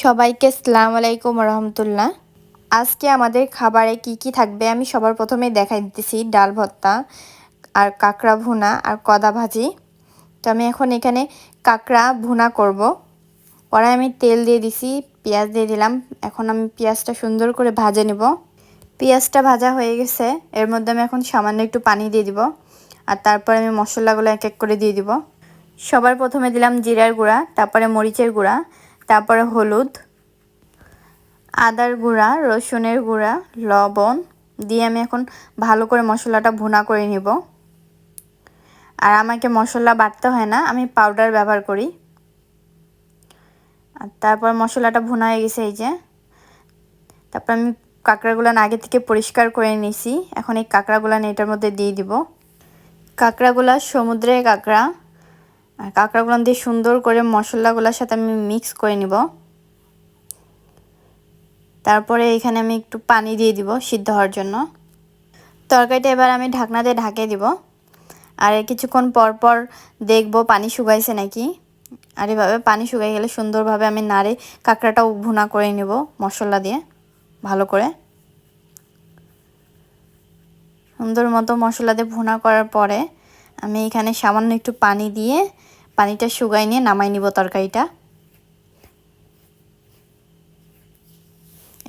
সবাইকে আসসালামু আলাইকুম রহমতুল্লাহ। আজকে আমাদের খাবারে কি কি থাকবে আমি সবার প্রথমেই দেখাই দিতেছি। ডাল ভর্তা আর কাঁকড়া ভুনা আর কদা ভাজি। তো আমি এখন এখানে কাঁকড়া ভুনা করব। পরে আমি তেল দিয়ে দিছি, পেঁয়াজ দিয়ে দিলাম। এখন আমি পেঁয়াজটা সুন্দর করে ভাজে নেব। পেঁয়াজটা ভাজা হয়ে গেছে, এর মধ্যে আমি এখন সামান্য একটু পানি দিয়ে দিব। আর তারপরে আমি মশলাগুলো এক এক করে দিয়ে দিব। সবার প্রথমে দিলাম জিরার গুঁড়া, তারপরে মরিচের গুঁড়া, তারপরে হলুদ, আদার গুঁড়া, রসুনের গুঁড়া, লবণ দিয়ে আমি এখন ভালো করে মশলাটা ভুনা করে নিব। আর আমাকে মশলা বাটতে হয় না, আমি পাউডার ব্যবহার করি। আর তারপর মশলাটা ভুনা হয়ে গেছে, এই যে। তারপর আমি কাঁকড়াগুলো আগে থেকে পরিষ্কার করে নিয়েছি, এখন এই কাঁকড়াগুলো এটার মধ্যে দিয়ে দিব। কাঁকড়াগুলো সমুদ্রের কাঁকড়া, আর কাঁকড়াগুলো দিয়ে সুন্দর করে মশলাগুলোর সাথে আমি মিক্স করে নিব। তারপরে এখানে আমি একটু পানি দিয়ে দিব সিদ্ধ হওয়ার জন্য। তরকারিটা এবার আমি ঢাকনা দিয়ে ঢাকিয়ে দিব। আর কিছুক্ষণ পর পর দেখব পানি শুকাইছে নাকি। আর এভাবে পানি শুকাই গেলে সুন্দরভাবে আমি নাড়ে কাঁকড়াটাও ভুনা করে নেব মশলা দিয়ে ভালো করে। সুন্দর মতো মশলা দিয়ে ভুনা করার পরে আমি এখানে সামান্য একটু পানি দিয়ে পানিটা শুকাই নিয়ে নামাই নিব তরকারিটা।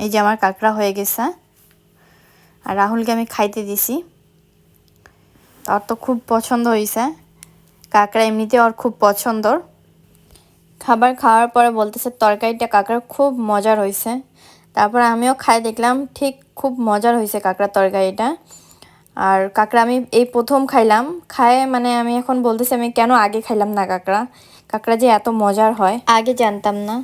এই যে আমার কাঁকড়া হয়ে গেছে। আর রাহুলকে আমি খাইতে দিছি, তার তো খুব পছন্দ হয়েছে কাঁকড়া, এমনিতে ওর খুব পছন্দর। খাবার খাওয়ার পরে বলতেছে তরকারিটা কাঁকড়া খুব মজার হয়েছে। তারপর আমিও খাই দেখলাম, ঠিক খুব মজার হয়েছে কাঁকড়ার তরকারিটা। আর কাঁকড়া আমি এই প্রথম খাইলাম, খায় মানে আমি এখন বলতেছি আমি কেন আগে খাইলাম না কাঁকড়া। কাঁকড়া যে এত মজার হয় আগে জানতাম না।